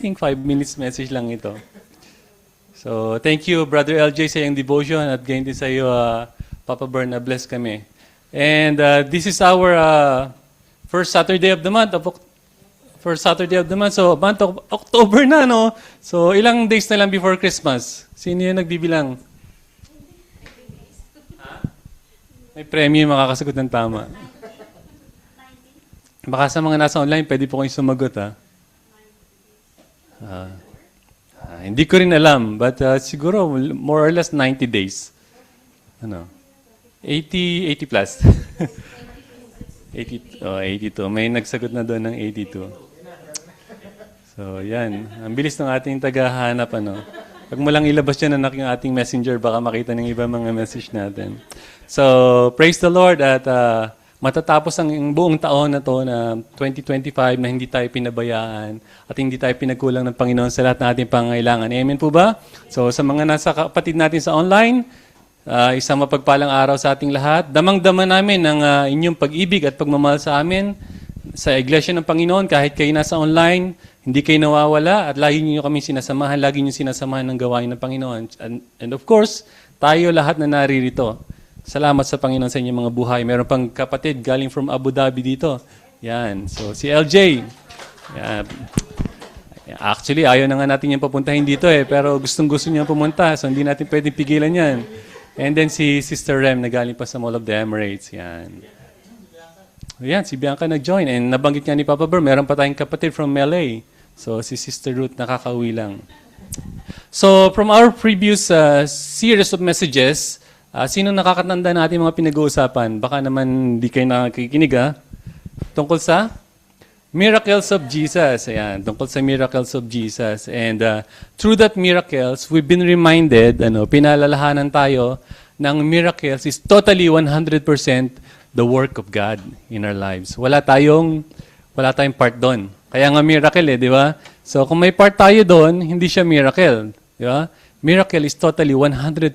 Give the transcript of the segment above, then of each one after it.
I think 5 minutes message lang ito. So, thank you, Brother LJ, sa iyong devotion at gain din sa iyo, Papa Bern, na bless kami. And this is our first Saturday of the month. So, month of October na, no? So, ilang days na lang before Christmas. Sino yung nagbibilang? May premyo yung makakasagot ng tama. Baka sa mga nasa online, pwede po kayong sumagot, ha? Hindi ko rin alam, but siguro more or less 90 days. Ano? 80 plus. 82. May nagsagot na doon ng 82. So, yan. Ang bilis ng ating tagahanap, ano. Pag mo lang ilabas yan ang ating messenger, baka makita ng iba mga message natin. So, praise the Lord at matatapos ang buong taon na to na 2025 na hindi tayo pinabayaan at hindi tayo pinagkulang ng Panginoon sa lahat ng ating pangangailangan. Amen po ba? So sa mga nasa kapatid natin sa online, isang mapagpalang araw sa ating lahat. Damang-dama namin ang inyong pag-ibig at pagmamahal sa amin sa Iglesia ng Panginoon. Kahit kayo nasa online, hindi kayo nawawala at lagi niyo kami sinasamahan, lagi niyo sinasamahan ng gawain ng Panginoon. And of course, tayo lahat na naririto. Salamat sa Panginoon sa inyong mga buhay. Meron pang kapatid galing from Abu Dhabi dito. Yan. So, si LJ. Yan. Actually, ayaw na nga natin yung papuntahin dito pero gustong-gusto niya pumunta. So, hindi natin pwedeng pigilan yan. And then si Sister Rem na galing pa sa Mall of the Emirates. Yan. Yan, si Bianca nag-join. And nabanggit nga ni Papa Ber, meron pa tayong kapatid from LA. So, si Sister Ruth nakakauwi lang. So, from our previous series of messages, sino nakakatanda na ating mga pinag-uusapan? Baka naman di kayo nakikinig, tungkol sa miracles of Jesus. Ayan, tungkol sa miracles of Jesus. And through that miracles, we've been reminded, pinalalahanan tayo ng miracles is totally 100% the work of God in our lives. Wala tayong part doon. Kaya nga miracle di ba? So kung may part tayo doon, hindi siya miracle. Di ba? Miracle is totally 100%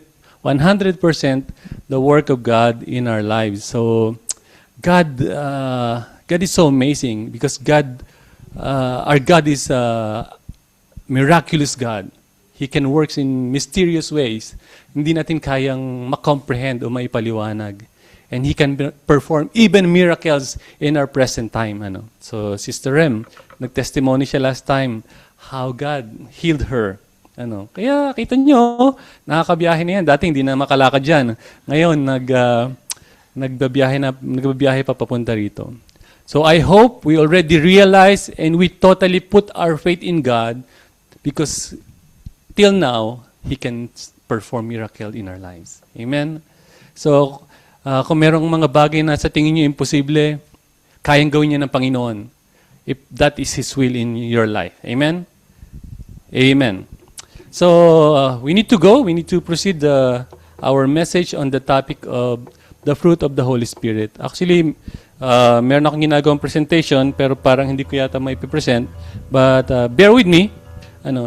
the work of God in our lives. So, God is so amazing because our God is a miraculous God. He can work in mysterious ways. Hindi natin kayang makomprehend o maipaliwanag. And He can perform even miracles in our present time. So, Sister Rem, nag-testimony siya last time how God healed her. Kaya kita nyo, nakakabiyahe na yan. Dati hindi na makalakad dyan. Ngayon, nagbabiyahe pa papunta rito. So I hope we already realize and we totally put our faith in God because till now, He can perform miracle in our lives. Amen? So, kung merong mga bagay na sa tingin nyo imposible, kayang gawin niya ng Panginoon if that is His will in your life. Amen? Amen. So, we need to go. We need to proceed our message on the topic of the fruit of the Holy Spirit. Actually, meron akong ginagawang presentation, pero parang hindi ko yata may present. But bear with me.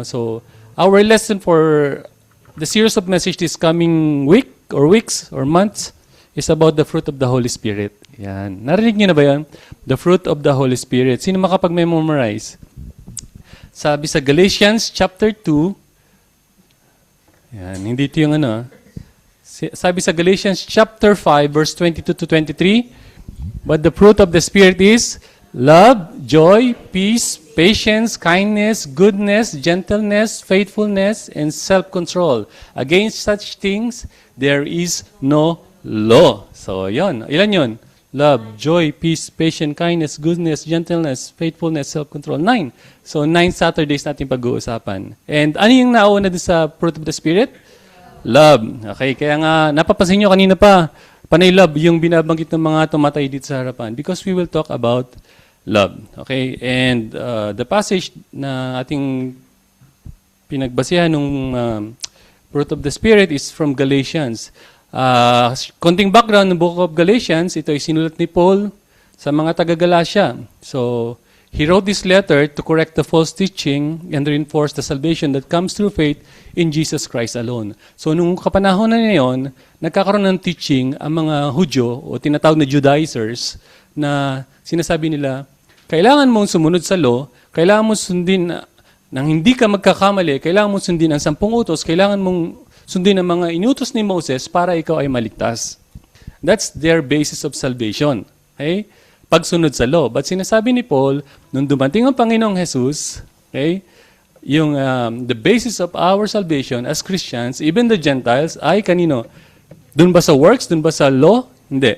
So, our lesson for the series of message this coming week, or weeks, or months, is about the fruit of the Holy Spirit. Yan. Narinig niyo na ba yan? The fruit of the Holy Spirit. Sino makapag-memorize? Sabi sa Galatians chapter 2, yan, hindi ito yung sabi sa Galatians chapter 5, verse 22 to 23, but the fruit of the Spirit is love, joy, peace, patience, kindness, goodness, gentleness, faithfulness, and self-control. Against such things, there is no law. So, yon. Ilan yon? Love, joy, peace, patience, kindness, goodness, gentleness, faithfulness, self-control. 9. So, 9 Saturdays natin pag-uusapan. And ano yung nauna din sa fruit of the Spirit? Love. Okay, kaya nga, napapansin nyo kanina pa, panay love yung binabanggit ng mga tumatay dito sa harapan because we will talk about love. Okay, and the passage na ating pinagbasihan ng fruit of the Spirit is from Galatians. Konting background ng Book of Galatians, ito ay sinulat ni Paul sa mga taga-Galatia. So, he wrote this letter to correct the false teaching and reinforce the salvation that comes through faith in Jesus Christ alone. So, nung kapanahon na ngayon, nagkakaroon ng teaching ang mga Hudyo o tinatawag na Judaizers na sinasabi nila, kailangan mong sumunod sa law, kailangan mo sundin nang hindi ka magkakamali, kailangan mong sundin ang 10 utos, kailangan mong sundin ang mga inutos ni Moses para ikaw ay maligtas. That's their basis of salvation. Okay? Pagsunod sa law. But sinasabi ni Paul, nung dumating ang Panginoong Jesus, okay, yung the basis of our salvation as Christians, even the Gentiles, ay kanino? Doon ba sa works? Doon ba sa law? Hindi.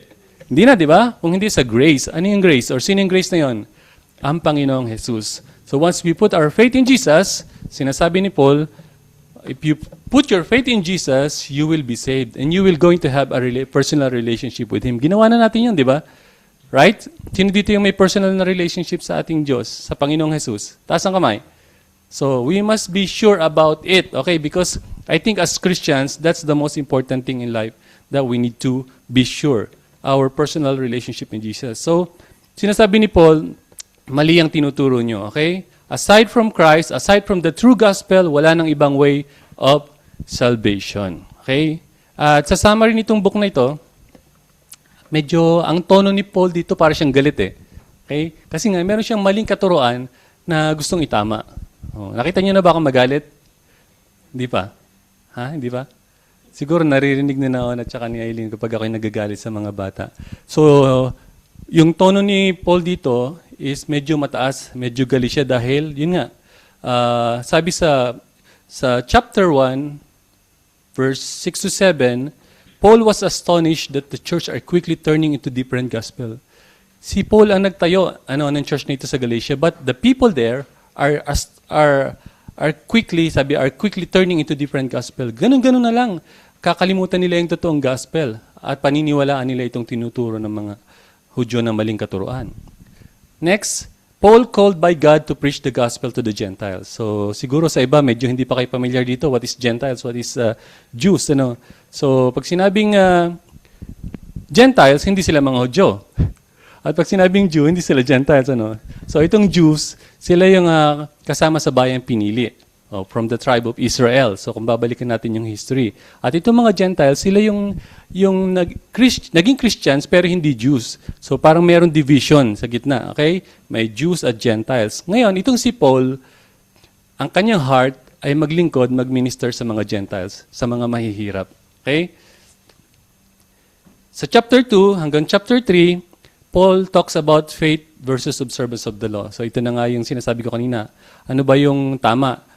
Hindi na, di ba? Kung hindi sa grace. Ano yung grace? Or sino yung grace na yon? Ang Panginoong Jesus. So once we put our faith in Jesus, sinasabi ni Paul, if you put your faith in Jesus, you will be saved. And you will going to have a personal relationship with Him. Ginawa na natin yun, di ba? Right? Sino dito yung may personal na relationship sa ating Diyos, sa Panginoong Jesus? Taas ang kamay. So we must be sure about it, okay? Because I think as Christians, that's the most important thing in life, that we need to be sure, our personal relationship in Jesus. So, sinasabi ni Paul, mali ang tinuturo nyo, okay? Aside from Christ, aside from the true gospel, wala nang ibang way of salvation. Okay? At sa summary nitong book na ito, medyo ang tono ni Paul dito para siyang galit eh. Okay? Kasi nga, meron siyang maling katuroan na gustong itama. Oh, nakita niyo na ba akong magalit? Hindi pa? Ha? Hindi pa? Siguro naririnig na naon at saka ni Aileen kapag ako'y nagagalit sa mga bata. So, yung tono ni Paul dito is medyo mataas, medyo galit siya dahil, yun nga, sabi sa chapter 1, verse 6 to 7, Paul was astonished that the church are quickly turning into different gospel. Si Paul ang nagtayo ng church na ito sa Galatia, but the people there are quickly turning into different gospel. Ganun-ganun na lang. Kakalimutan nila yung totoong gospel at paniniwalaan nila itong tinuturo ng mga Hudyo ng maling katuruan. Next, Paul called by God to preach the gospel to the Gentiles. So siguro sa iba medyo hindi pa kayo familiar dito what is Gentiles, what is Jews, ano. So pag sinabing Gentiles, hindi sila mga Hudyo. At pag sinabing Jew, hindi sila Gentiles, ano. So itong Jews, sila yung kasama sa bayang pinili. From the tribe of Israel. So kung babalikan natin yung history. At itong mga Gentiles, sila yung naging Christians pero hindi Jews. So parang meron division sa gitna. Okay? May Jews at Gentiles. Ngayon, itong si Paul, ang kanyang heart ay maglingkod, magminister sa mga Gentiles, sa mga mahihirap. Okay? Sa chapter 2 hanggang chapter 3, Paul talks about faith versus observance of the law. So ito na nga yung sinasabi ko kanina. Ano ba yung tama?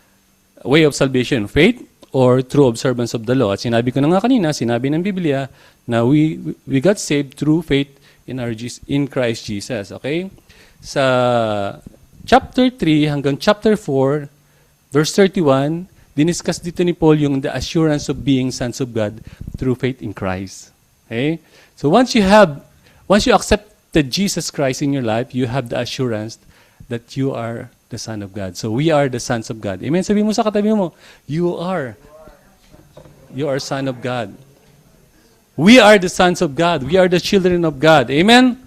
Way of salvation, faith or true observance of the law. At sinabi ko na nga kanina, sinabi ng Biblia na we got saved through faith in Christ Jesus. Okay? Sa chapter 3 hanggang chapter 4, verse 31, diniscuss dito ni Paul yung the assurance of being sons of God through faith in Christ. Okay? So once you accepted Jesus Christ in your life, you have the assurance that you are the Son of God. So we are the sons of God. Amen? Sabi mo sa katabi mo, you are Son of God. We are the sons of God. We are the children of God. Amen?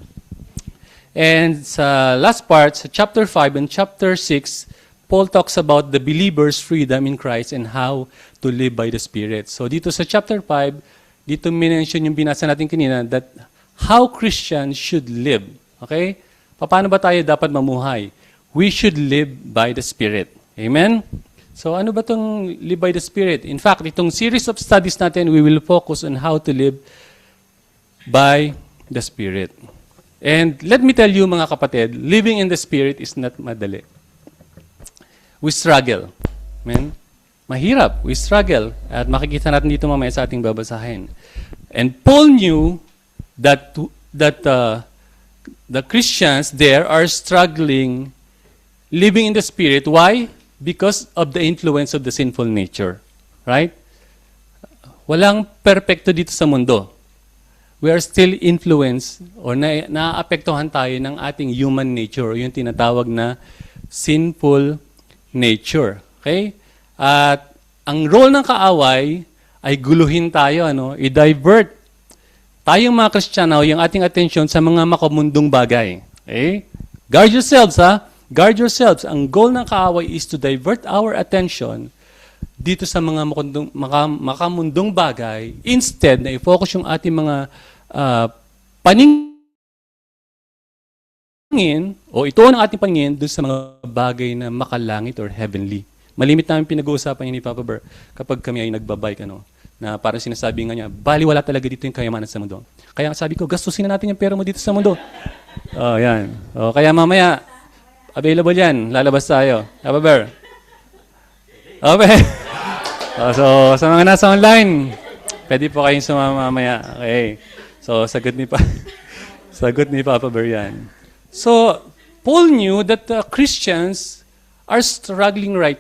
And sa last part, sa chapter 5 and chapter 6, Paul talks about the believer's freedom in Christ and how to live by the Spirit. So dito sa chapter 5, dito minention yung binasa natin kanina that how Christians should live. Okay? Paano ba tayo dapat mamuhay? We should live by the Spirit. Amen? So ano ba itong live by the Spirit? In fact, itong series of studies natin, we will focus on how to live by the Spirit. And let me tell you mga kapatid, living in the Spirit is not madali. We struggle. Amen? Mahirap. We struggle. At makikita natin dito mamaya sa ating babasahin. And Paul knew that the Christians there are struggling living in the Spirit. Why? Because of the influence of the sinful nature. Right? Walang perpekto dito sa mundo. We are still influenced or naapektuhan tayo ng ating human nature, yung tinatawag na sinful nature. Okay? At ang role ng kaaway ay guluhin tayo, i-divert tayong mga Kristiyano yung ating atensyon sa mga makamundong bagay. Okay? Guard yourselves, ha? Guard yourselves. Ang goal ng kaaway is to divert our attention dito sa mga makamundong bagay instead na i-focus yung ating mga paningin, o ituon ang ating paningin doon sa mga bagay na makalangit or heavenly. Malimit namin pinag-uusapan yun ni Papa Bear kapag kami ay nagbabike, na parang sinasabi nga niya, baliwala talaga dito yung kayamanan sa mundo. Kaya sabi ko, gastusin na natin yung pera mo dito sa mundo. Yan. Kaya mamaya, available yan. Lalabas tayo. Papa Bear. Okay. So, sa mga nasa online, pwede po kayong sumama mamaya. Okay. So, sagot ni Papa Bear yan. So, Paul knew that Christians are struggling right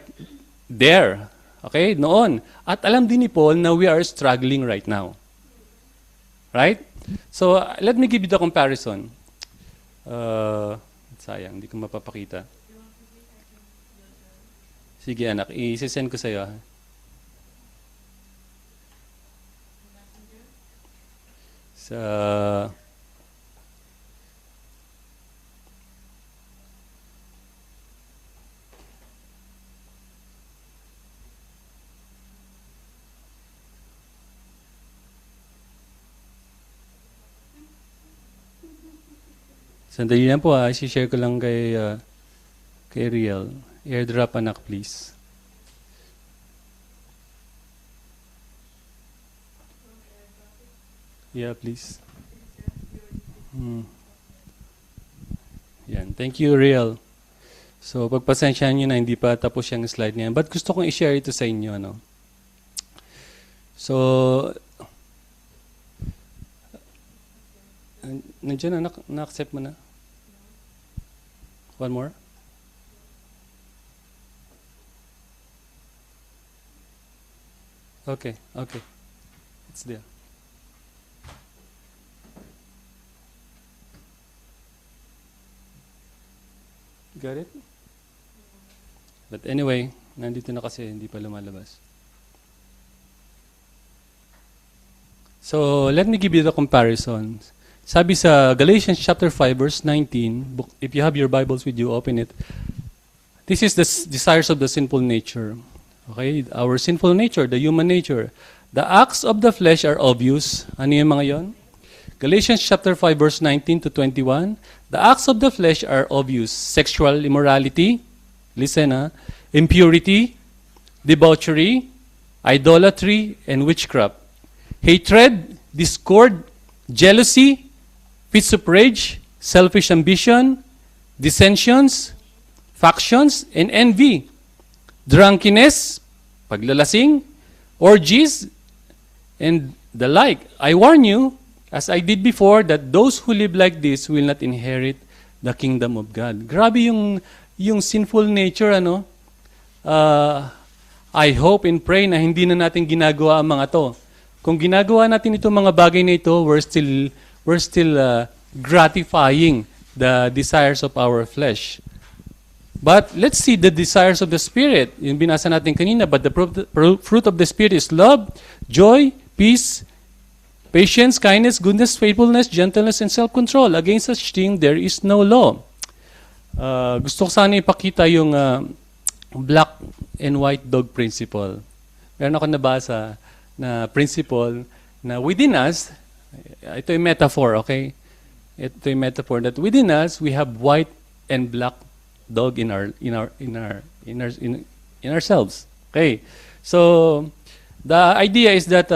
there. Okay? Noon. At alam din ni Paul na we are struggling right now. Right? So, let me give you the comparison. Sayang, hindi ko mapapakita. Sige anak, i-send ko sa'yo. Sa... Sandali lang po i-share ko lang kay Riel. Airdrop anak please. Yeah, please. Yan. Thank you, Riel. So, pagpasensyahan nyo na hindi pa tapos yung slide niya. But gusto kong i-share ito sa inyo. So, nandiyan na, na-accept mo na? One more? Okay. It's there. Got it? But anyway, nandito na kasi, hindi pa lumalabas. So, let me give you the comparison. Sabi sa Galatians chapter 5, verse 19, if you have your Bibles with you, open it. This is the desires of the sinful nature. Okay? Our sinful nature, the human nature. The acts of the flesh are obvious. Ano yung mga yon? Galatians chapter 5, verse 19 to 21. The acts of the flesh are obvious. Sexual immorality, listen impurity, debauchery, idolatry, and witchcraft. Hatred, discord, jealousy, fits of rage, selfish ambition, dissensions, factions, and envy. Drunkenness, paglalasing, orgies, and the like. I warn you, as I did before, that those who live like this will not inherit the kingdom of God. Grabe yung sinful nature, I hope and pray na hindi na natin ginagawa ang mga to. Kung ginagawa natin itong mga bagay na ito, we're still gratifying the desires of our flesh. But let's see the desires of the Spirit. Yung binasa natin kanina, but the fruit of the Spirit is love, joy, peace, patience, kindness, goodness, faithfulness, gentleness, and self-control. Against such thing, there is no law. Gusto ko sana ipakita yung black and white dog principle. Meron ako nabasa na principle na within us, ito yung metaphor, okay? Ito yung metaphor that within us, we have white and black dog in ourselves. Okay. So, the idea is that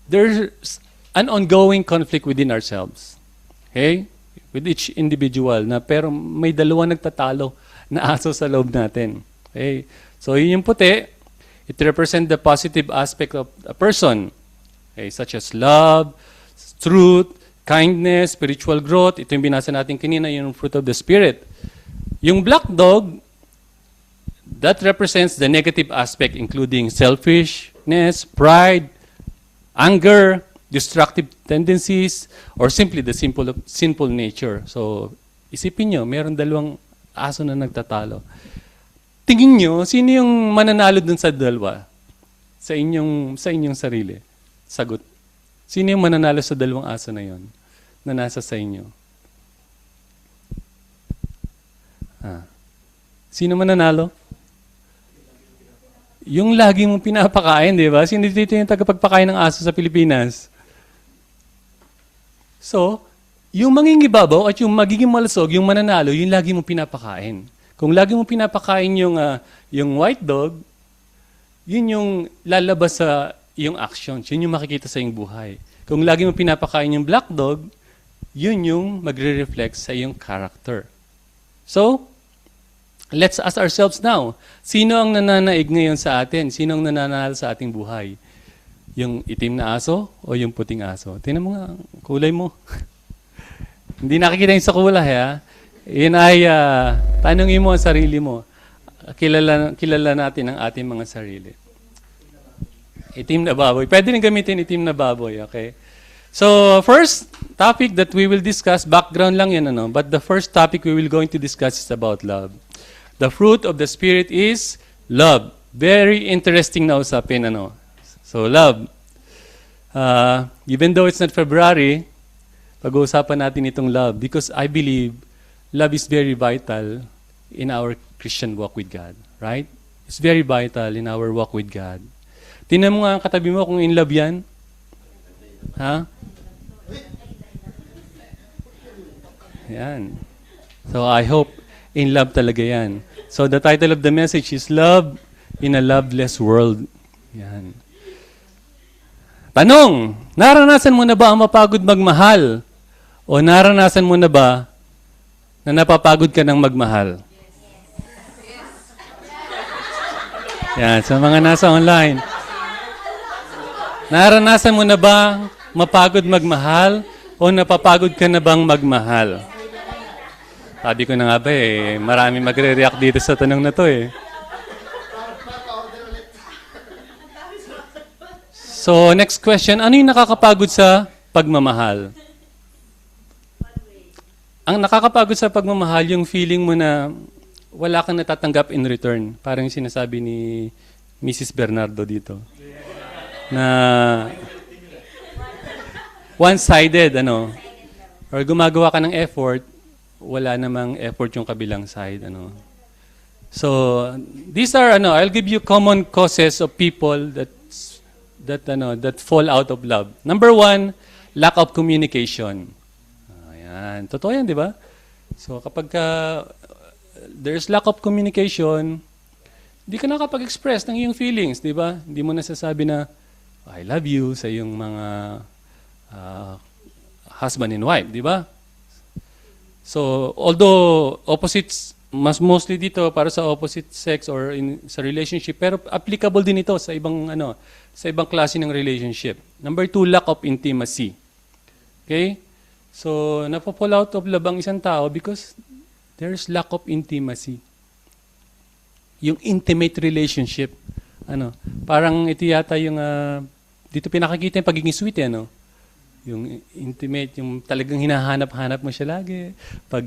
there's an ongoing conflict within ourselves. Okay? With each individual na pero may dalawa nagtatalo na aso sa loob natin. Okay? So, yun yung puti. It represents the positive aspect of a person. Okay? Such as love, truth, kindness, spiritual growth. Ito yung binasa natin kanina, yung fruit of the Spirit. Yung black dog, that represents the negative aspect including selfishness, pride, anger, destructive tendencies, or simply the sinful nature. So, isipin nyo, meron dalawang aso na nagtatalo. Tingin nyo, sino yung mananalo dun sa dalawa? Sa inyong sarili. Sagot. Sino yung mananalo sa dalawang aso na yon na nasa sa inyo? Sino mananalo? Yung lagi mong pinapakain, di ba? Sino dito yung tagapagpakain ng aso sa Pilipinas? So, yung mangingibabaw at yung magiging malusog, yung mananalo, yung lagi mong pinapakain. Kung lagi mong pinapakain yung white dog, yun yung lalabas sa iyong actions. Yun yung makikita sa iyong buhay. Kung lagi mong pinapakain yung black dog, yun yung magre-reflect sa iyong character. So, let's ask ourselves now, sino ang nananaig ngayon sa atin? Sino ang nananalo sa ating buhay? Yung itim na aso o yung puting aso? Tingnan mo nga, kulay mo. Hindi nakikita yung sa kulay, ha? Yun ay, tanongin mo ang sarili mo. Kilala natin ang ating mga sarili. Itim na baboy. Pwede rin gamitin itim na baboy, okay? So, first topic that we will discuss, background lang yan, ano? But the first topic we will going to discuss is about love. The fruit of the Spirit is love. Very interesting na usapin, ano? So, love. Even though it's not February, pag-uusapan natin itong love because I believe love is very vital in our Christian walk with God. Right? It's very vital in our walk with God. Tingnan mo nga ang katabi mo kung in love yan. Ha? Yan. So I hope in love talaga yan. So the title of the message is Love in a Loveless World. Yan. Tanong, naranasan mo na ba ang mapagod magmahal? O naranasan mo na ba na napapagod ka ng magmahal? Yan, sa mga nasa online. Naranasan mo na ba mapagod magmahal o napapagod ka na bang magmahal? Sabi ko na nga ba marami magre-react dito sa tanong na to So, next question, ano yung nakakapagod sa pagmamahal? Ang nakakapagod sa pagmamahal, yung feeling mo na wala kang natatanggap in return. Parang yung sinasabi ni Mrs. Bernardo dito. Na one-sided, ano. Or gumagawa ka ng effort, wala namang effort yung kabilang side, ano. So, these are, I'll give you common causes of people that fall out of love. Number one, lack of communication. Ayan. Totoo yan, di ba? So, kapag there's lack of communication, hindi ka nakapag-express ng iyong feelings, di ba? Hindi mo nasasabi na, I love you sa iyong mga husband and wife, di ba? So, although opposites, mas mostly dito para sa opposite sex or sa relationship, pero applicable din ito sa ibang, sa ibang klase ng relationship. Number two, lack of intimacy. Okay? So, napapall out of love ang isang tao because there's lack of intimacy. Yung intimate relationship. Parang ito yata yung, dito pinakikita yung pagiging sweet, Yung intimate, yung talagang hinahanap-hanap mo siya lagi. Pag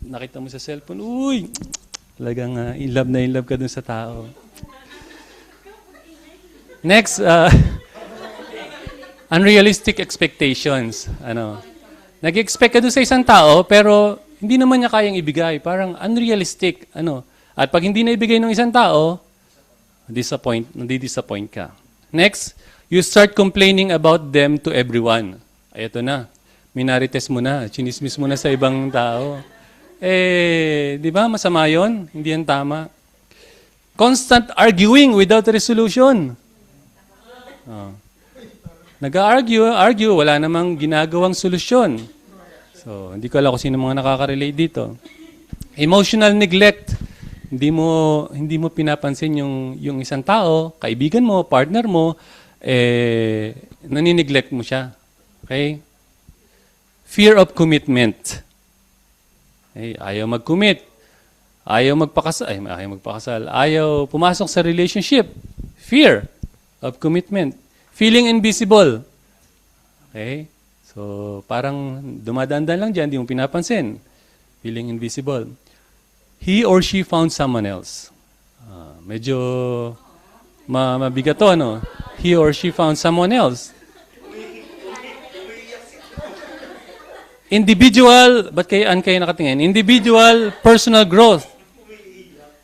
nakita mo sa cellphone, uy, talagang in love ka dun sa tao. Next, unrealistic expectations. Nag-expect ka doon sa isang tao, pero hindi naman niya kayang ibigay. Parang unrealistic. At pag hindi na ibigay ng isang tao, nadi-disappoint ka. Next, you start complaining about them to everyone. Ay, ito na. Minarites mo na. Chinismis mo na sa ibang tao. Di ba? Masama yun. Hindi yan tama. Constant arguing without resolution. Nag-argue, wala namang ginagawang solusyon. So, hindi ko alam kung sino mga nakaka-relate dito. Emotional neglect. Hindi mo pinapansin yung isang tao, kaibigan mo, partner mo, nanineglect mo siya. Okay? Fear of commitment. Ayaw mag-commit. Ayaw magpakasal. Ayaw pumasok sa relationship. Fear of commitment. Feeling invisible. Okay? So, parang dumadaan lang dyan, hindi mo pinapansin. Feeling invisible. He or she found someone else. Medyo mabigat to, He or she found someone else. Individual, ba't kayo nakatingin? Individual, personal growth.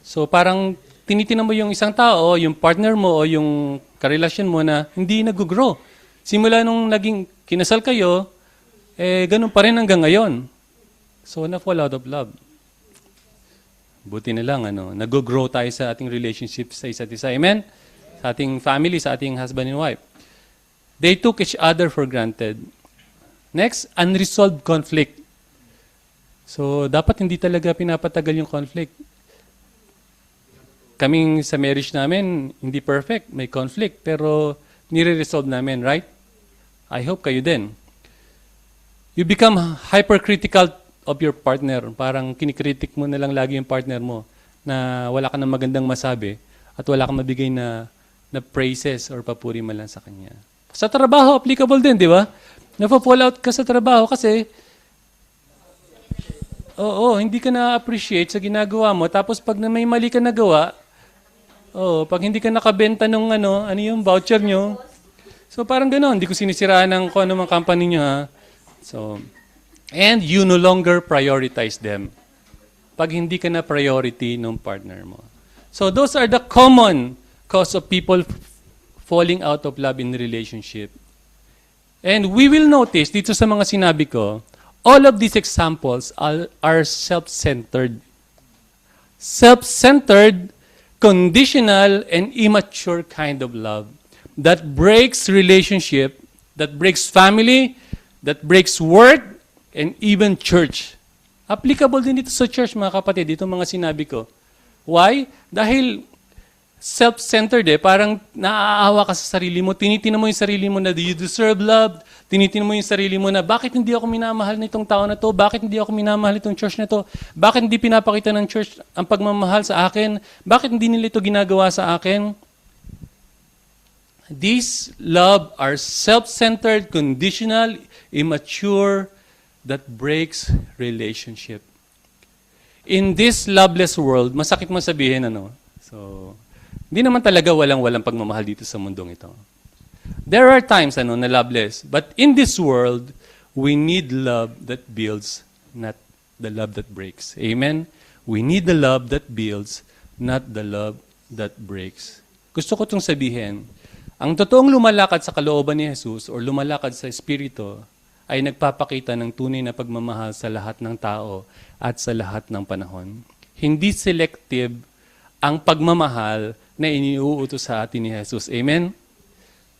So, parang tinitingnan mo yung isang tao, yung partner mo, o yung karelasyon mo na hindi nag-grow. Simula nung naging kinasal kayo, Ganun pa rin hanggang ngayon. So, na-fall out of love. Buti na lang, nag-grow tayo sa ating relationships sa isa't isa. Amen? Sa ating family, sa ating husband and wife. They took each other for granted. Next, unresolved conflict. So, dapat hindi talaga pinapatagal yung conflict. Kaming sa marriage namin, hindi perfect, may conflict, pero nire-resolve namin, right? I hope kayo din. You become hypercritical of your partner. Parang kinikritik mo na lang lagi yung partner mo na wala ka ng magandang masabi at wala kang mabigay na praises or papuri man lang sa kanya. Sa trabaho, applicable din, di ba? Nafa-fall out ka sa trabaho kasi hindi ka na-appreciate sa ginagawa mo. Tapos pag may mali ka nagawa, pag hindi ka nakabenta ng yung voucher nyo. So parang gano'n, hindi ko sinisiraan ng kung ano mga company nyo ha. So, and you no longer prioritize them. Pag hindi ka na priority ng partner mo. So those are the common cause of people falling out of love in relationship. And we will notice dito sa mga sinabi ko, all of these examples are self-centered. Self-centered, conditional, and immature kind of love that breaks relationship, that breaks family, that breaks work, and even church. Applicable din dito sa church, mga kapatid, dito mga sinabi ko. Why? Dahil self-centered parang naaawa ka sa sarili mo, tinitingnan mo yung sarili mo na you deserve love, tinitingnan mo yung sarili mo na bakit hindi ako minamahal nitong tao na to, bakit hindi ako minamahal nitong church na to, bakit hindi pinapakita ng church ang pagmamahal sa akin, bakit hindi nila ito ginagawa sa akin. These love are self-centered, conditional, immature, that breaks relationship. In this loveless world, masakit mo sabihin so, hindi naman talaga walang pagmamahal dito sa mundong ito. There are times na loveless, but in this world, we need love that builds, not the love that breaks. Amen? We need the love that builds, not the love that breaks. Gusto ko itong sabihin, ang totoong lumalakad sa kalooban ni Jesus or lumalakad sa Espiritu ay nagpapakita ng tunay na pagmamahal sa lahat ng tao at sa lahat ng panahon. Hindi selective ang pagmamahal na iniuutos sa atin ni Jesus. Amen?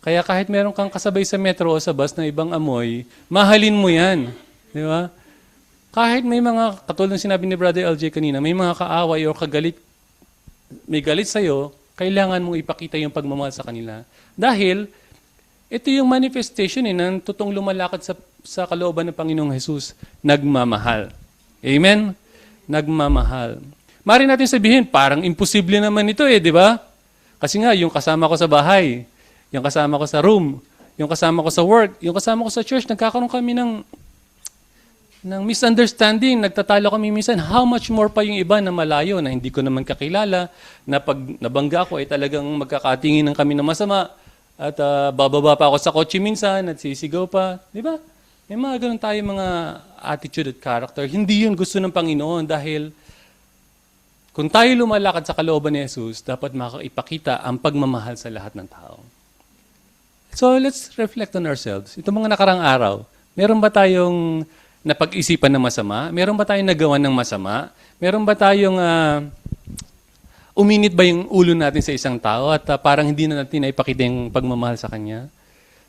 Kaya kahit meron kang kasabay sa metro o sa bus na ibang amoy, mahalin mo yan. Di ba? Kahit may mga, katulad ng sinabi ni Brother LJ kanina, may mga kaaway o kagalit, may galit sa'yo, kailangan mong ipakita yung pagmamahal sa kanila. Dahil, ito yung manifestation ng totoong lumalakad sa kalooban ng Panginoong Jesus. Nagmamahal. Amen? Nagmamahal. Mari natin sabihin, parang imposible naman ito di ba? Kasi nga, yung kasama ko sa bahay, yung kasama ko sa room, yung kasama ko sa work, yung kasama ko sa church, nagkakaroon kami ng misunderstanding, nagtatalo kami minsan. How much more pa yung iba na malayo, na hindi ko naman kakilala, na pag nabangga ko ay talagang magkakatingin ng kami na masama, at bababa pa ako sa kotse minsan, at sisigaw pa. Di ba? May mga ganun tayo mga attitude at character. Hindi yun gusto ng Panginoon dahil kung tayo lumalakad sa kalooban ni Jesus, dapat makaipakita ang pagmamahal sa lahat ng tao. So let's reflect on ourselves. Itong mga nakarang araw, meron ba tayong napag-isipan ng masama? Meron ba tayong nagawa ng masama? Meron ba tayong uminit ba yung ulo natin sa isang tao at parang hindi na natin naipakita yung pagmamahal sa kanya?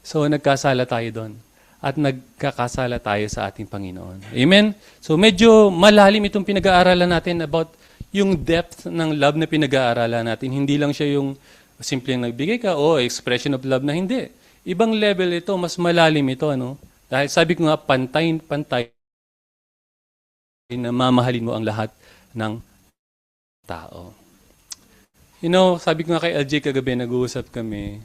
So nagkasala tayo doon. At nagkakasala tayo sa ating Panginoon. Amen? So medyo malalim itong pinag-aaralan natin about yung depth ng love na pinag-aaralan natin. Hindi lang siya yung simpleng nagbigay ka o expression of love na hindi. Ibang level ito, mas malalim ito. Dahil sabi ko nga, pantay na mamahalin mo ang lahat ng tao. Sabi ko nga kay LJ kagabi, nag-uusap kami,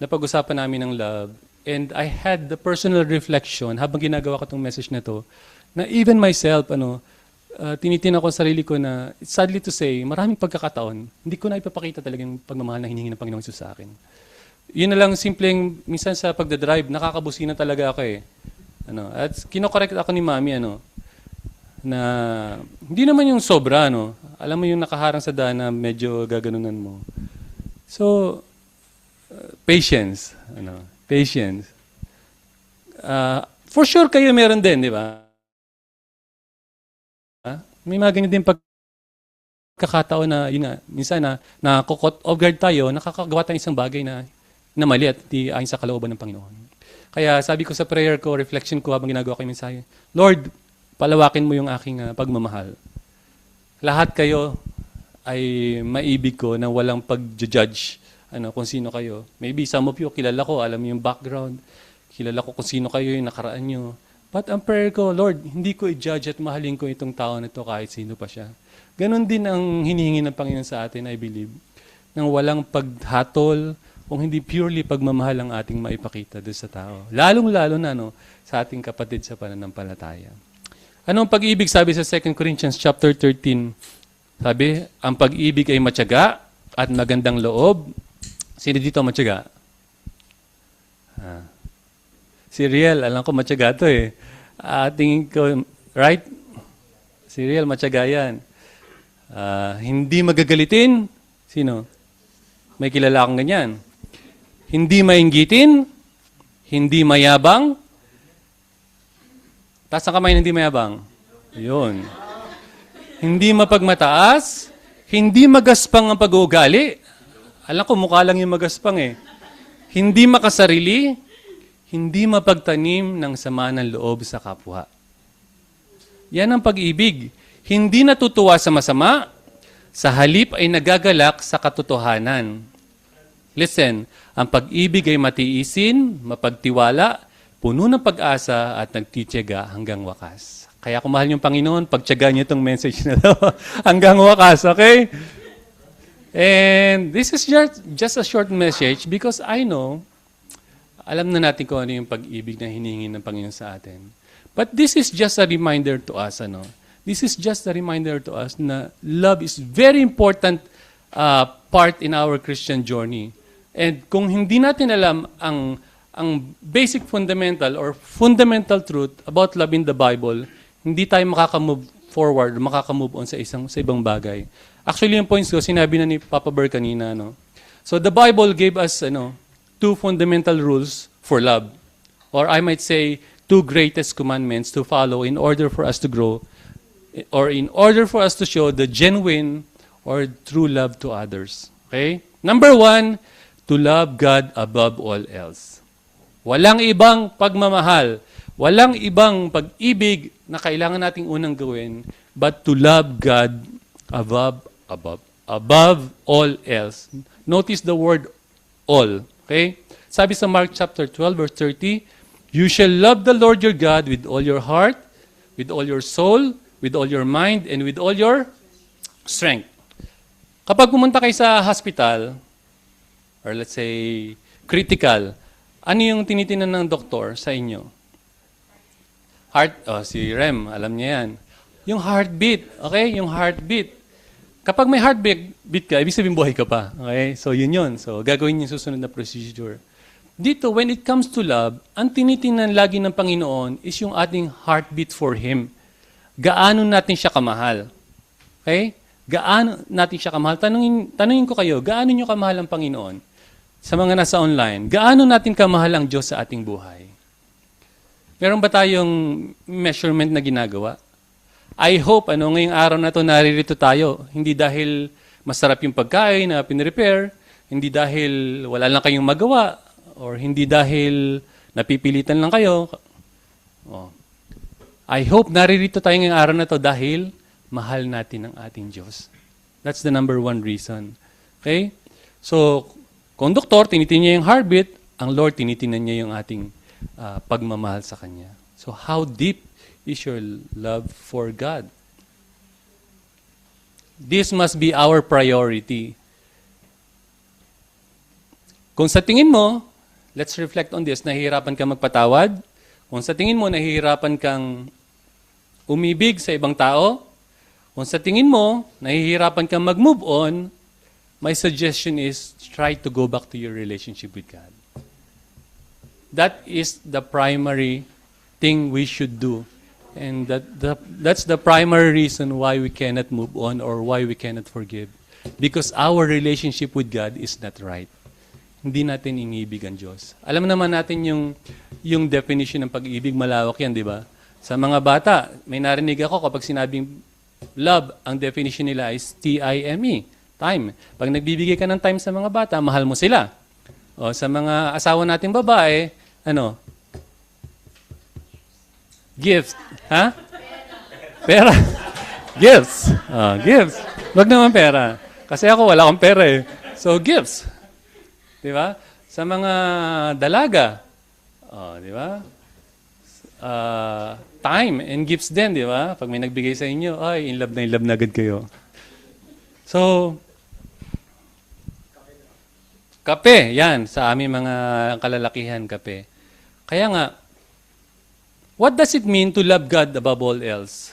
napag-usapan namin ng love, and I had the personal reflection habang ginagawa ko itong message na to, na even myself, tinitin ako sa sarili ko na, sadly to say, maraming pagkakataon, hindi ko na ipapakita talaga yung pagmamahal na hinihingi ng Panginoong Jesus sa akin. Yun na lang simpleng, minsan sa pagdadrive, nakakabusina talaga ako At kinokorek ako ni Mami, na hindi naman yung sobra, Alam mo yung nakaharang sa daan na medyo gaganunan mo. So, patience, patience. For sure kayo meron din, di ba? May mga ganyan din pagkakataon na, yun nga, minsan na caught off guard tayo, nakakagawa tayo isang bagay na mali at di ayon sa kalooban ng Panginoon. Kaya sabi ko sa prayer ko, reflection ko habang ginagawa ko yung mensahe, Lord, palawakin mo yung aking pagmamahal. Lahat kayo ay maibig ko na walang pag-judge kung sino kayo. Maybe some of you, kilala ko, alam mo yung background, kilala ko kung sino kayo, yung nakaraan nyo. But ang prayer ko, Lord, hindi ko i-judge at mahalin ko itong tao na ito kahit sino pa siya. Ganon din ang hinihingi ng Panginoon sa atin, I believe, nang walang paghatol, kung hindi purely pagmamahal ang ating maipakita doon sa tao. Lalong-lalo na sa ating kapatid sa pananampalataya. Anong pag-ibig? Sabi sa 2 Corinthians chapter 13, sabi, ang pag-ibig ay matyaga at magandang loob. Sino dito matyaga? Si Riel, alam ko matyaga to eh. Tingin ko, right? Si Riel, matyaga yan. Hindi magagalitin. Sino? May kilala akong ganyan. Hindi mainggitin. Hindi mayabang. Taas ang kamay, hindi mayabang. Yun. Hindi mapagmataas. Hindi magaspang ang pag-uugali. Alam ko, mukha lang yung magaspang eh. Hindi makasarili. Hindi mapagtanim ng sama ng loob sa kapwa. Yan ang pag-ibig. Hindi natutuwa sa masama, sa halip ay nagagalak sa katotohanan. Listen, ang pag-ibig ay matiisin, mapagtiwala, puno ng pag-asa at nagtitiyaga hanggang wakas. Kaya kung mahal niyong Panginoon, pagtiyaga niyo itong message na ito hanggang wakas, okay? And this is just a short message because I know alam na natin kung ano yung pag-ibig na hinihingi ng Panginoon sa atin. But this is just a reminder to us, This is just a reminder to us na love is very important part in our Christian journey. And kung hindi natin alam ang basic fundamental or fundamental truth about love in the Bible, hindi tayo makakamove forward, makakamove on sa ibang bagay. Actually, yung points ko, sinabi na ni Papa Bear kanina, So the Bible gave us, two fundamental rules for love. Or I might say, two greatest commandments to follow in order for us to grow, or in order for us to show the genuine or true love to others. Okay? Number 1, to love God above all else. Walang ibang pagmamahal, walang ibang pag-ibig na kailangan nating unang gawin, but to love God above all else. Notice the word all. Okay? Sabi sa Mark chapter 12 verse 30, you shall love the Lord your God with all your heart, with all your soul, with all your mind, and with all your strength. Kapag pumunta kayo sa hospital, or let's say, critical, ano yung tinitingnan ng doktor sa inyo? Si Rem, alam niya yan. Yung heartbeat, okay? Yung heartbeat. Kapag may heartbeat ka, ibig sabihin buhay ka pa. Okay? So, yun. So, gagawin yung susunod na procedure. Dito, when it comes to love, ang tinitingnan lagi ng Panginoon is yung ating heartbeat for Him. Gaano natin siya kamahal? Okay? Gaano natin siya kamahal? Tanungin ko kayo, gaano nyo kamahal ang Panginoon? Sa mga nasa online, gaano natin kamahal ang Diyos sa ating buhay? Meron ba tayong measurement na ginagawa? I hope, ngayong araw na ito, naririto tayo. Hindi dahil masarap yung pagkain na pinrepare, hindi dahil wala lang kayong magawa, or hindi dahil napipilitan lang kayo. I hope naririto tayo ngayong araw na ito dahil mahal natin ang ating Diyos. That's the number 1 reason. Okay? So, kung doktor, tinitingnan niya yung heartbeat, ang Lord, tinitingnan niya yung ating pagmamahal sa Kanya. So, how deep is your love for God? This must be our priority. Kung sa tingin mo, let's reflect on this, nahihirapan kang magpatawad, kung sa tingin mo, nahihirapan kang umibig sa ibang tao, kung sa tingin mo, nahihirapan kang mag-move on, my suggestion is try to go back to your relationship with God. That is the primary thing we should do. And that's the primary reason why we cannot move on or why we cannot forgive. Because our relationship with God is not right. hindi natin iniibig ang Diyos. Alam naman natin yung definition ng pag-ibig, malawak yan, di ba? Sa mga bata, may narinig ako kapag sinabing love, ang definition nila is T-I-M-E, time. Pag nagbibigay ka ng time sa mga bata, mahal mo sila. O sa mga asawa nating babae, ano? Gifts. Ha? Pera. Gifts. Gifts. Wag naman pera. Kasi ako wala akong pera eh. So, gifts. Di ba? Sa mga dalaga, di ba? Time and gifts din, di ba? Pag may nagbigay sa inyo, ay, in love na agad kayo. So, kape, yan, sa aming mga kalalakihan, kape. Kaya nga, what does it mean to love God above all else?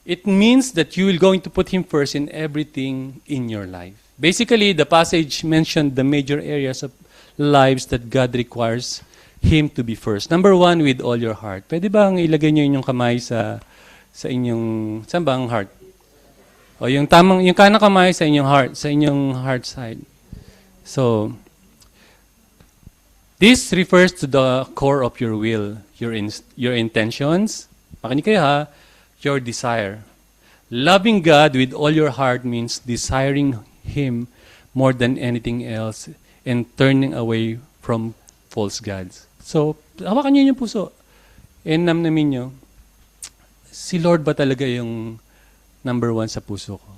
It means that you will going to put Him first in everything in your life. Basically, the passage mentioned the major areas of lives that God requires Him to be first. Number one, with all your heart. Pwede bang ilagay niyo inyong kamay sa inyong, saan ba ang heart? O yung kanang kamay sa inyong heart side. So, this refers to the core of your will, your intentions. Makinig kayo ha. Your desire. Loving God with all your heart means desiring Him more than anything else and turning away from false gods. So, hawakan niyo yung puso. And namnamin niyo, si Lord ba talaga yung number one sa puso ko?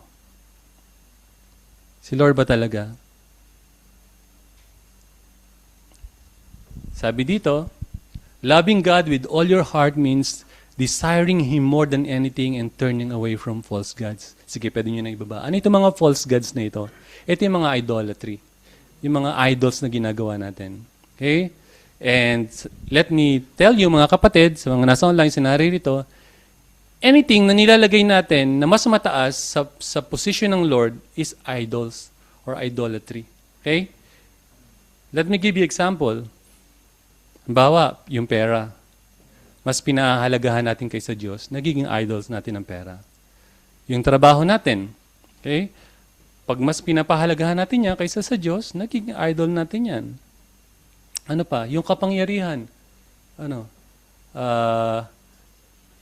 Si Lord ba talaga? Sabi dito, loving God with all your heart means desiring Him more than anything and turning away from false gods. Sige, pwede nyo na ibaba. Ano itong mga false gods na ito? Ito yung mga idolatry. Yung mga idols na ginagawa natin. Okay? And let me tell you, mga kapatid, sa mga nasa online, sa naririto, anything na nilalagay natin na mas mataas sa position ng Lord is idols or idolatry. Okay? Let me give you example. Halimbawa, yung pera. Mas pinahahalagahan natin kaysa Diyos, nagiging idols natin ang pera. Yung trabaho natin, okay? Pag mas pinapahalagahan natin yan kaysa sa Diyos, nagiging idol natin yan. Ano pa? Yung kapangyarihan. Ano?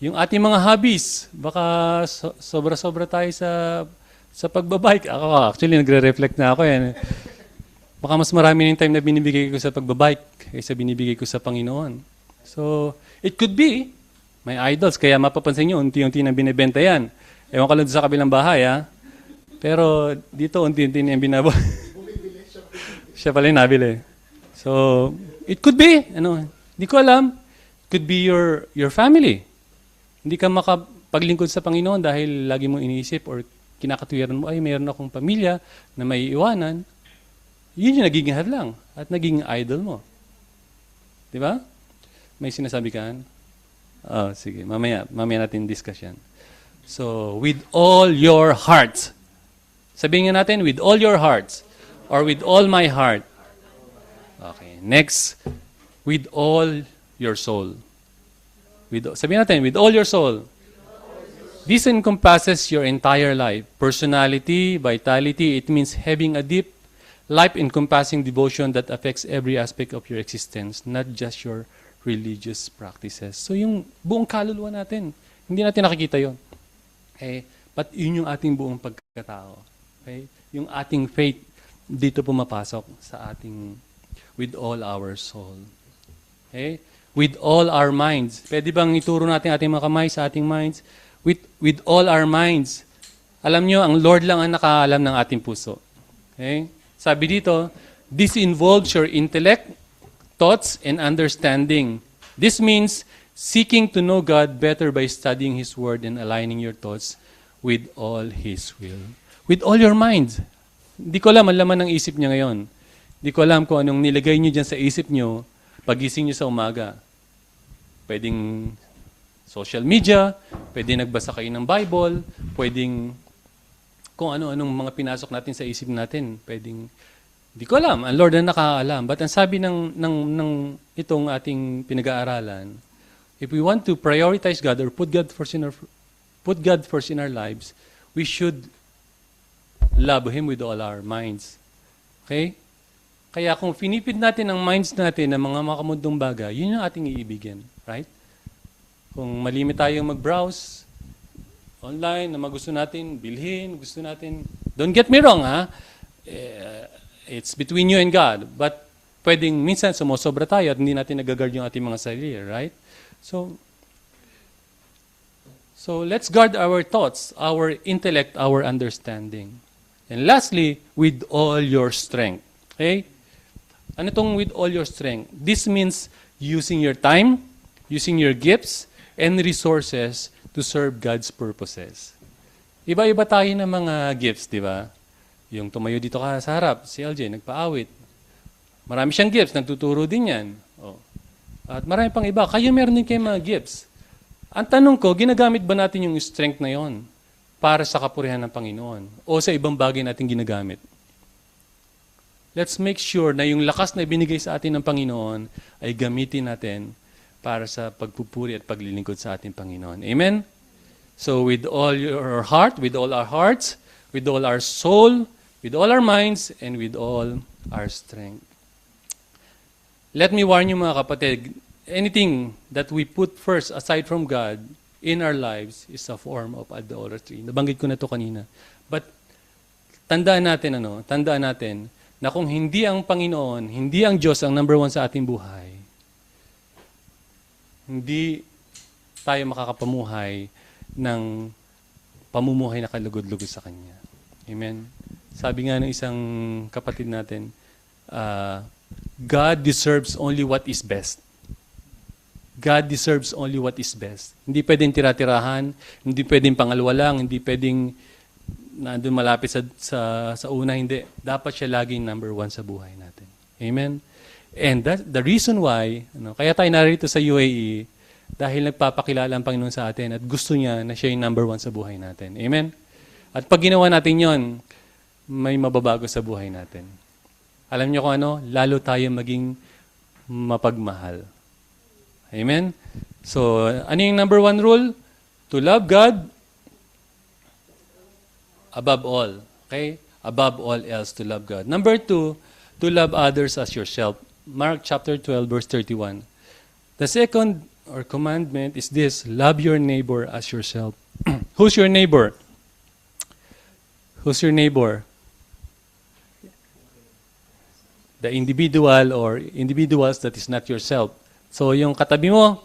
Yung ating mga hobbies. Baka sobra-sobra tayo sa pagbabike. Ako, actually, nagre-reflect na ako yan. Baka mas marami ng time na binibigay ko sa pagbabike kaysa binibigay ko sa Panginoon. So, it could be, may idols, kaya mapapansin nyo, unti-unti na binibenta yan. Ewan ko lang sa kabilang bahay, ha? Pero dito, unti-unti na yung binaba. Siya pala yung nabili. So, it could be, hindi ko alam, it could be your family. Hindi ka makapaglingkod sa Panginoon dahil lagi mong iniisip or kinakatuwiran mo, ay, mayroon akong pamilya na may iwanan. Yun yung nagiging hadlang at nagiging idol mo. Di ba? May sinasabi ka? Sige. Mamaya natin discuss yan. So, with all your heart. Sabihin nga natin, with all your hearts. Or with all my heart. Okay. Next, with all your soul. Sabihin natin, with all your soul. This encompasses your entire life. Personality, vitality, it means having a deep, life-encompassing devotion that affects every aspect of your existence, not just your religious practices. So yung buong kaluluwa natin, hindi natin nakikita yon. Okay? But yun yung ating buong pagkatao. Okay? Yung ating faith, dito pumapasok sa ating with all our soul. Okay? With all our minds. Pwede bang ituro natin ating mga kamay sa ating minds? With all our minds. Alam nyo, ang Lord lang ang nakaalam ng ating puso. Okay? Sabi dito, this involves your intellect, thoughts, and understanding. This means seeking to know God better by studying His Word and aligning your thoughts with all His will. With all your mind. Hindi ko alam ang laman ng isip niya ngayon. Hindi ko alam kung anong nilagay niyo dyan sa isip niyo pagising niyo sa umaga. Pwedeng social media, pwedeng nagbasa kayo ng Bible, pwedeng kung ano-anong mga pinasok natin sa isip natin. Pwedeng di ko alam, ang Lord na nakakaalam. But ang sabi ng itong ating pinag-aaralan, if we want to prioritize God or put God first in our lives, we should love Him with all our minds. Okay? Kaya kung finipid natin ang minds natin ng mga makamundong bagay, yun yung ating iibigin. Right? Kung malimit tayong mag-browse online na gusto natin bilhin, gusto natin... Don't get me wrong, ha? It's between you and God. But pwedeng minsan sumusobra tayo at hindi natin nagagard yung ating mga sarili, right? So let's guard our thoughts, our intellect, our understanding. And lastly, with all your strength. Okay? Ano tong with all your strength? This means using your time, using your gifts, and resources to serve God's purposes. Iba-iba tayo ng mga gifts, di ba? Yung tumayo dito ka sa harap, si LJ, nagpaawit. Marami siyang gifts, nagtuturo din yan. Oh. At marami pang iba. Kayo meron din kayong mga gifts. Ang tanong ko, ginagamit ba natin yung strength na yon para sa kapurihan ng Panginoon o sa ibang bagay natin ginagamit? Let's make sure na yung lakas na ibinigay sa atin ng Panginoon ay gamitin natin para sa pagpupuri at paglilingkod sa ating Panginoon. Amen? So with all your heart, with all our hearts, with all our soul, with all our minds, and with all our strength. Let me warn you mga kapatid, anything that we put first aside from God in our lives is a form of idolatry. Nabanggit ko na to kanina. But tandaan natin na kung hindi ang Panginoon, hindi ang Diyos ang number one sa ating buhay, hindi tayo makakapamuhay ng pamumuhay na kalugod-lugod sa Kanya. Amen? Sabi nga ng isang kapatid natin, God deserves only what is best. God deserves only what is best. Hindi pwedeng tira-tirahan, hindi pwedeng pangalwalang, hindi pwedeng nandun malapit sa una, hindi. Dapat siya laging number one sa buhay natin. Amen? And that's the reason why, kaya tayo narito sa UAE, dahil nagpapakilala ang Panginoon sa atin at gusto niya na siya yung number one sa buhay natin. Amen? At pag ginawa natin yon, may mababago sa buhay natin. Alam niyo kung ano? Lalo tayo maging mapagmahal. Amen? So, ano yung number one rule? To love God above all. Okay? Above all else, to love God. Number 2, to love others as yourself. Mark chapter 12, verse 31. The second or commandment is this, love your neighbor as yourself. Who's your neighbor? Who's your neighbor? The individual or individuals that is not yourself. So, yung katabi mo,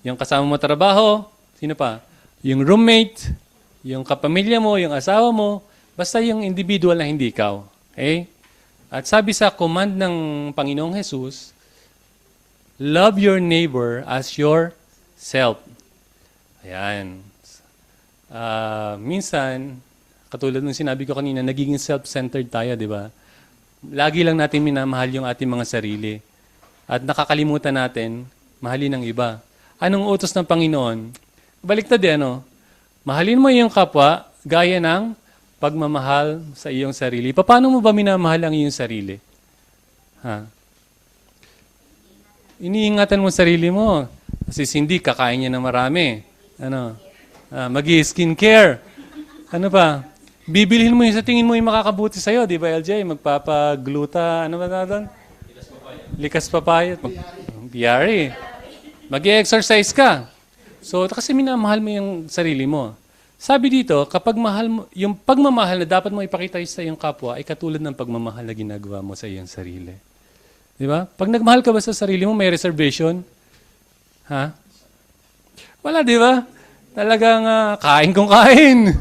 yung kasama mo trabaho, sino pa? Yung roommate, yung kapamilya mo, yung asawa mo, basta yung individual na hindi ikaw. Okay? At sabi sa command ng Panginoong Jesus, love your neighbor as yourself. Ayan. Minsan, katulad ng sinabi ko kanina, nagiging self-centered tayo, di ba? Lagi lang natin minamahal yung ating mga sarili. At nakakalimutan natin, mahalin ang iba. Anong utos ng Panginoon? Baliktad mahalin mo yung kapwa, gaya ng pagmamahal sa iyong sarili. Paano mo ba minamahal ang iyong sarili? Iniingatan mo sarili mo. Kasi hindi, kakain niya ng marami. Mag-i-skincare. Ano pa? Bibilhin mo yung sa tingin mo yung makakabuti sa'yo. Di ba, LJ? Magpapagluta. Ano ba na doon? Likas papaya. Diary. Mag-i-exercise ka. So, kasi minamahal mo yung sarili mo. Sabi dito, kapag mahal mo, yung pagmamahal na dapat mo ipakita sa iyong kapwa ay katulad ng pagmamahal na ginagawa mo sa iyong sarili. Di ba? Pag nagmahal ka ba sa sarili mo, may reservation? Wala, di ba? Talagang kain kung kain.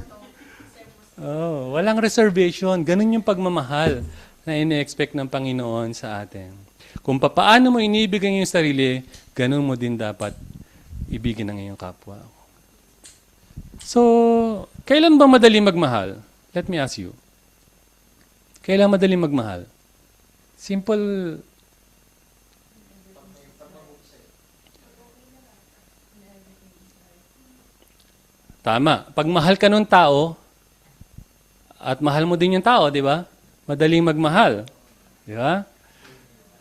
Walang reservation. Ganun yung pagmamahal na ine-expect ng Panginoon sa atin. Kung paano mo inibig ang iyong sarili, ganun mo din dapat ibigin ang iyong kapwa. So, kailan ba madali magmahal? Let me ask you. Kailan madali magmahal? Simple. Tama. Pag mahal ka ng tao, at mahal mo din yung tao, di ba? Madaling magmahal. Di ba?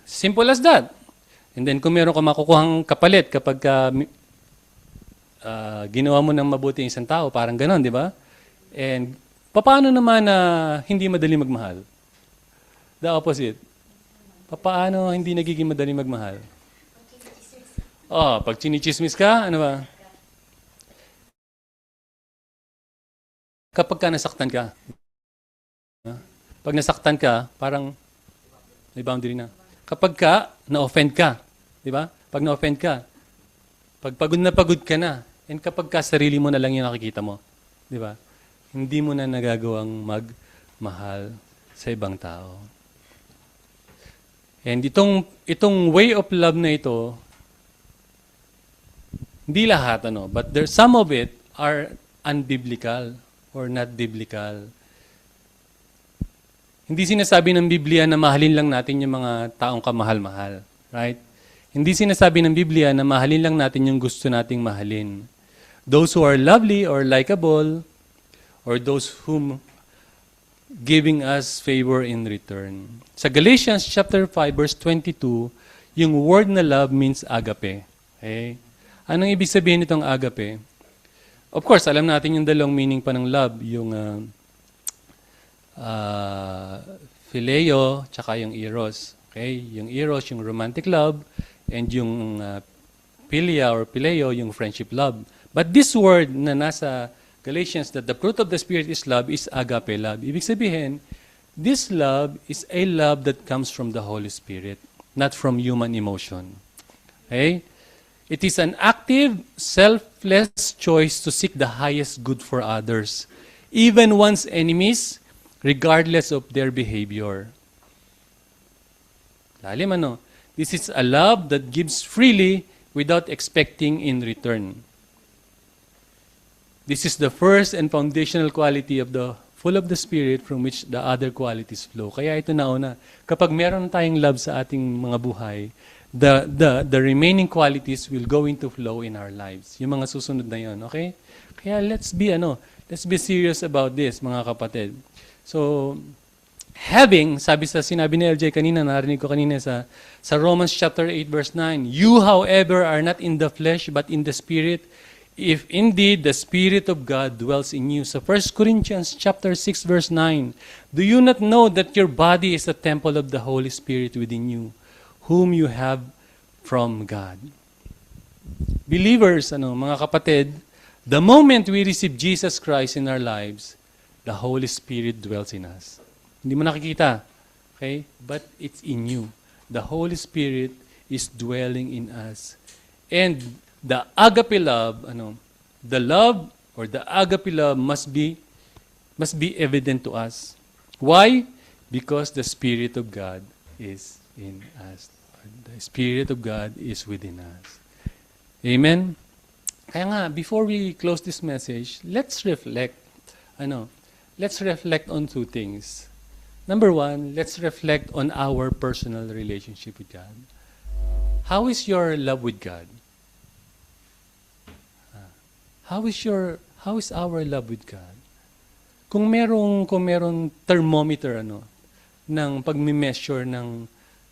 Simple as that. And then kung meron ka makukuhang kapalit kapag ginawa mo ng mabuti ang isang tao, parang ganon, di ba? And paano naman na hindi madali magmahal? The opposite. Paano hindi nagiging madali magmahal? Pag chinichismis ka, ano ba? Kapag ka nasaktan ka. Pag nasaktan ka, parang may boundary na. Kapag ka na-offend ka, di ba? Pag na-offend ka, pag pagod ka na, and kapag ka sarili mo na lang yung nakikita mo, di ba? Hindi mo na nagagawang magmahal sa ibang tao. And itong way of love na ito, hindi lahat, but some of it are unbiblical or not biblical. Hindi sinasabi ng Biblia na mahalin lang natin yung mga taong kamahal-mahal. Right? Hindi sinasabi ng Biblia na mahalin lang natin yung gusto nating mahalin. Those who are lovely or likable, or those whom giving us favor in return. Sa Galatians chapter 5 verse 22, yung word na love means agape. Okay? Anong ibig sabihin nitong agape? Of course, alam natin yung dalawang meaning pa ng love, yung phileo, tsaka yung eros. Okay? Yung eros, yung romantic love, and yung philia or phileo, yung friendship love. But this word na nasa Galatians, that the fruit of the Spirit is love, is agape love. Ibig sabihin, this love is a love that comes from the Holy Spirit, not from human emotion. Okay? It is an active, selfless choice to seek the highest good for others, even one's enemies, regardless of their behavior. Lalim ano? This is a love that gives freely without expecting in return. This is the first and foundational quality of the full of the Spirit from which the other qualities flow. Kaya ito nauna, kapag meron tayong love sa ating mga buhay, the remaining qualities will go into flow in our lives. Yung mga susunod na yon, okay? Kaya let's be serious about this, mga kapatid. So, sinabi ni LJ kanina, narinig ko kanina sa Romans chapter 8 verse 9, you however are not in the flesh but in the Spirit, if indeed the Spirit of God dwells in you. So 1 Corinthians chapter 6 verse 9, do you not know that your body is a temple of the Holy Spirit within you, whom you have from God? Believers, mga kapatid, the moment we receive Jesus Christ in our lives, the Holy Spirit dwells in us. Hindi mo nakikita, okay? But it's in you. The Holy Spirit is dwelling in us. And the agape love, the love or the agape love must be evident to us. Why? Because the Spirit of God is in us. The Spirit of God is within us. Amen? Kaya nga, before we close this message, let's reflect. Let's reflect on two things. Number one, let's reflect on our personal relationship with God. How is your love with God? How is our love with God? Kung merong thermometer ng pagme-measure ng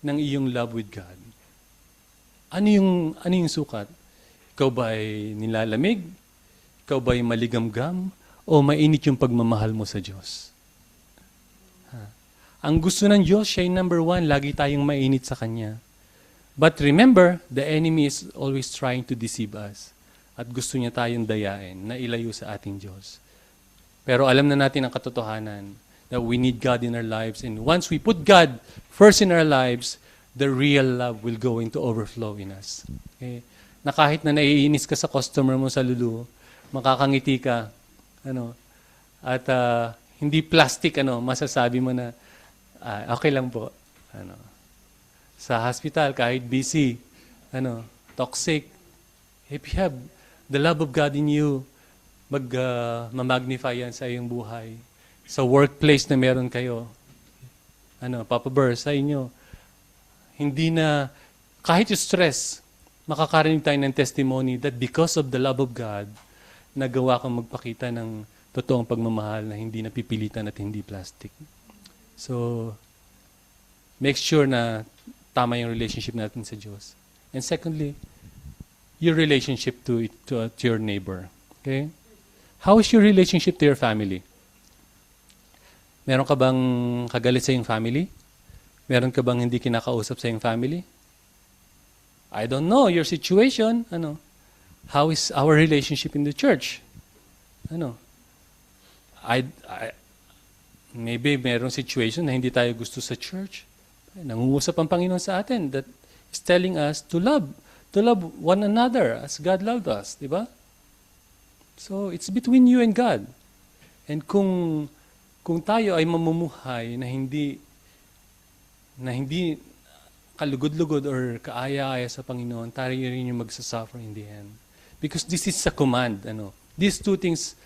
iyong love with God. Ano yung sukat? Ikaw ba ay nilalamig? Ikaw ba ay maligamgam? O mainit yung pagmamahal mo sa Diyos? Ang gusto ng Diyos, siya yung number one, lagi tayong mainit sa Kanya. But remember, the enemy is always trying to deceive us. At gusto niya tayong dayain na ilayo sa ating Diyos. Pero alam na natin ang katotohanan that we need God in our lives. And once we put God first in our lives, the real love will go into overflow in us. Okay? Na kahit na naiinis ka sa customer mo sa Lulu, makakangiti ka. At hindi plastic, masasabi mo na, okay lang po. Sa hospital, kahit busy, toxic, if you have the love of God in you, mamagnify yan sa iyong buhay. Sa workplace na meron kayo, Papa Ber, sa inyo, hindi na, kahit yung stress, makakarinig tayo ng testimony that because of the love of God, nagawa kang magpakita ng totoong pagmamahal na hindi napipilitan at hindi plastic. So, make sure na tama yung relationship natin sa Diyos. And secondly, your relationship to your neighbor. Okay? How is your relationship to your family? Meron ka bang kagalit sa iyong family? Meron ka bang hindi kinakausap sa iyong family? I don't know your situation. How is our relationship in the church? Maybe merong situation na hindi tayo gusto sa church. Nangungusap ang Panginoon sa atin that is telling us to love one another as God loved us, di ba? So it's between you and God. And kung tayo ay mamumuhay na hindi kalugod-lugod or kaaya-aya sa Panginoon, tayo rin yung magsasuffer in the end. Because this is a command. These two things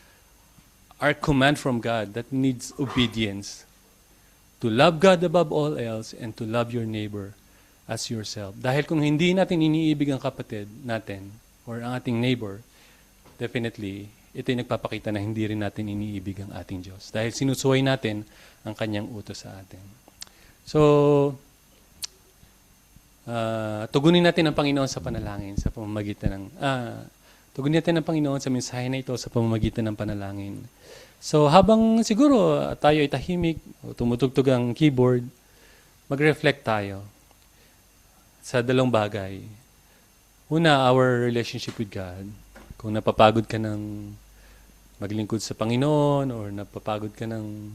are command from God that needs obedience. To love God above all else and to love your neighbor as yourself. Dahil kung hindi natin iniibig ang kapatid natin or ang ating neighbor, definitely, ito yung nagpapakita na hindi rin natin iniibig ang ating Diyos. Dahil sinusuway natin ang kanyang utos sa atin. So, tugunin natin ang Panginoon sa panalangin sa pamamagitan ng tugunin natin ang Panginoon sa mensahe na ito sa pamamagitan ng panalangin. So, habang siguro tayo ay tahimik o tumutugtog ang keyboard, mag-reflect tayo sa dalawang bagay. Una, our relationship with God. Kung napapagod ka ng maglingkod sa Panginoon or napapagod ka ng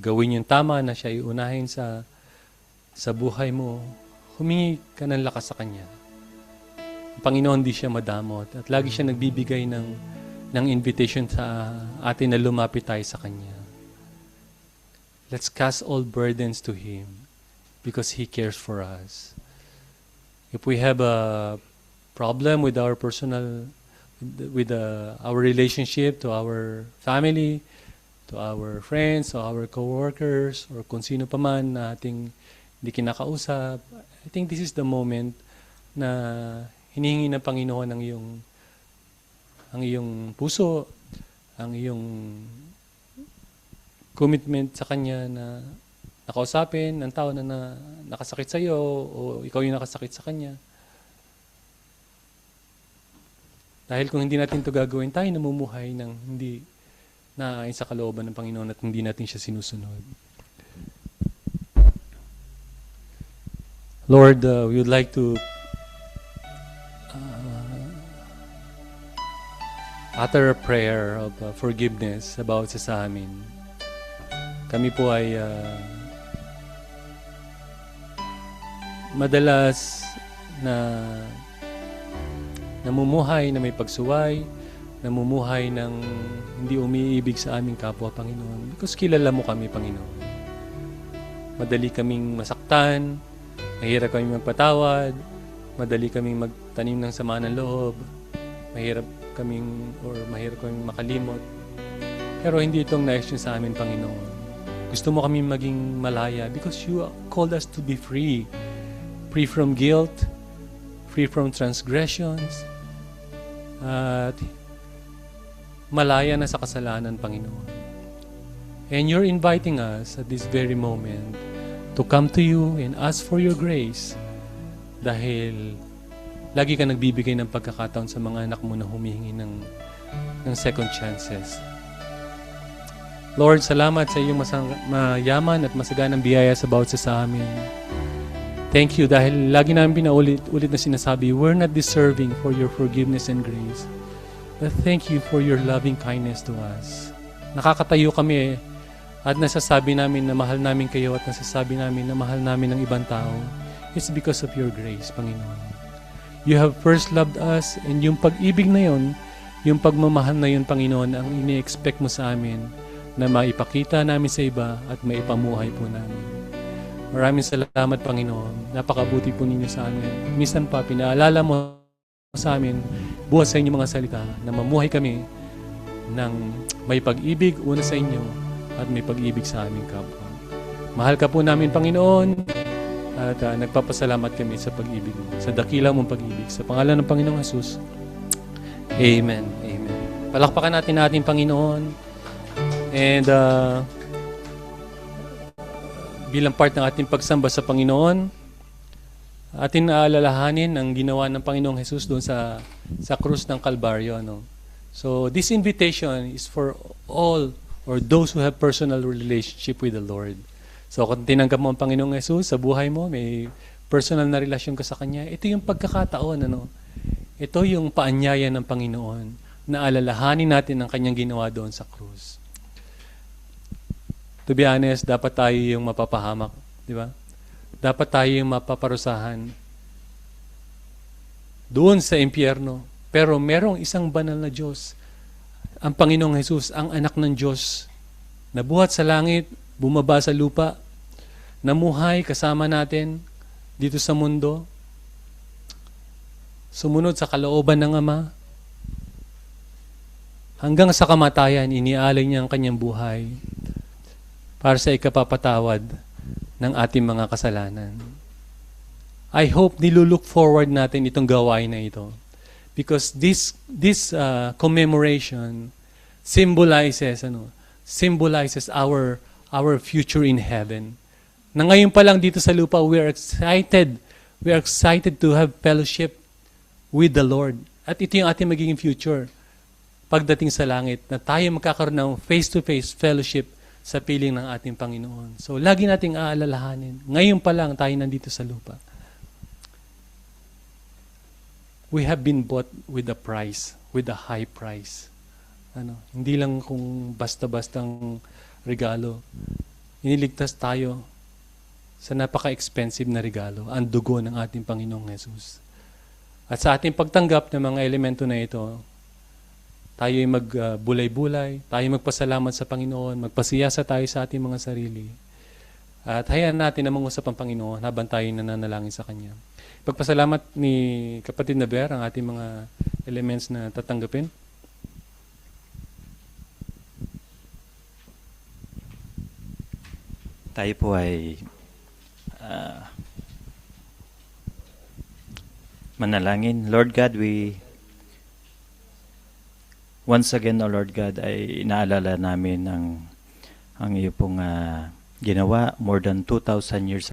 gawin yung tama na siya iunahin sa buhay mo, humingi ka ng lakas sa Kanya. Ang Panginoon di siya madamot at lagi siya nagbibigay ng invitation sa atin na lumapit tayo sa Kanya. Let's cast all burdens to Him because He cares for us. If we have a problem with our our relationship to our family, to our friends, to our co-workers, or kung sino pa man na ating hindi kinakausap, I think this is the moment na hinihingi ng Panginoon ang iyong puso, ang iyong commitment sa Kanya na nakausapin ng tao na nakasakit sa iyo o ikaw yung nakasakit sa Kanya. Dahil kung hindi natin ito gagawin, tayo namumuhay ng hindi naayon sa kalooban ng Panginoon at hindi natin siya sinusunod. Lord, we would like to utter a prayer of forgiveness about sa amin. Kami po ay madalas na namumuhay na may pagsuway, namumuhay ng hindi umiibig sa aming kapwa, Panginoon. Because kilala mo kami, Panginoon. Madali kaming masaktan, mahirap kaming magpatawad, madali kaming magtanim ng sama ng loob, mahirap kaming makalimot. Pero hindi itong na-action sa amin, Panginoon. Gusto mo kami maging malaya because you called us to be free. Free from guilt, free from transgressions, at malaya na sa kasalanan, Panginoon. And you're inviting us at this very moment to come to you and ask for your grace dahil lagi ka nagbibigay ng pagkakataon sa mga anak mo na humihingi ng second chances. Lord, salamat sa iyong mayaman at masaganang biyaya sa bawat sa amin. Thank you dahil lagi namin pinaulit-ulit na sinasabi, we're not deserving for your forgiveness and grace. But thank you for your loving kindness to us. Nakakatayo kami at nasasabi namin na mahal namin kayo at nasasabi namin na mahal namin ng ibang tao. It's because of your grace, Panginoon. You have first loved us and yung pag-ibig na yun, yung pagmamahal na yun, Panginoon, ang ini-expect mo sa amin na maipakita namin sa iba at maipamuhay po namin. Maraming salamat, Panginoon. Napakabuti po ninyo sa amin. Minsan pa, pinaalala mo sa amin, buhat sa inyong mga salita, na mamuhay kami ng may pag-ibig una sa inyo at may pag-ibig sa aming kapwa. Mahal ka po namin, Panginoon, at nagpapasalamat kami sa pag-ibig mo, sa dakilang mong pag-ibig. Sa pangalan ng Panginoong Jesus, Amen. Amen. Palakpakan natin ating Panginoon. And bilang part ng ating pagsamba sa Panginoon, atin aalalahanin ang ginawa ng Panginoong Jesus doon sa krus ng Kalbaryo. No? So, this invitation is for all or those who have personal relationship with the Lord. So kung tinanggap mo ang Panginoong Yesus sa buhay mo, may personal na relasyon ka sa Kanya, ito yung pagkakataon, ito yung paanyaya ng Panginoon na alalahanin natin ang Kanyang ginawa doon sa krus. To be honest, dapat tayo yung mapapahamak, di ba? Dapat tayo yung mapaparusahan doon sa impyerno. Pero merong isang banal na Diyos, ang Panginoong Jesus, ang anak ng Diyos, na buhat sa langit, bumaba sa lupa, namuhay kasama natin dito sa mundo, sumunod sa kalooban ng Ama, hanggang sa kamatayan, inialay niya ang kanyang buhay para sa ikapapatawad ng ating mga kasalanan. I hope nilulook forward natin itong gawain na ito. Because this commemoration symbolizes our future in heaven. Na ngayon pa lang dito sa lupa, we are excited to have fellowship with the Lord. At ito yung ating magiging future pagdating sa langit, na tayo magkakaroon ng face-to-face fellowship sa piling ng ating Panginoon. So, lagi nating aalalahanin. Ngayon pa lang tayo nandito sa lupa. We have been bought with a price, with a high price. Hindi lang kung basta-bastang regalo. Iniligtas tayo sa napaka-expensive na regalo, ang dugo ng ating Panginoong Jesus. At sa ating pagtanggap ng mga elemento na ito, tayo ay magbulay-bulay, tayo magpasalamat sa Panginoon, magpasiyasa tayo sa ating mga sarili. At hayaan natin na mangusap ang Panginoon habang tayo nananalangin sa Kanya. Pagpasalamat ni kapatid na Ber ang ating mga elements na tatanggapin. Tayo po ay manalangin. Lord God, once again, O Lord God, ay inaalala namin ang iyo pong ginawa more than 2,000 years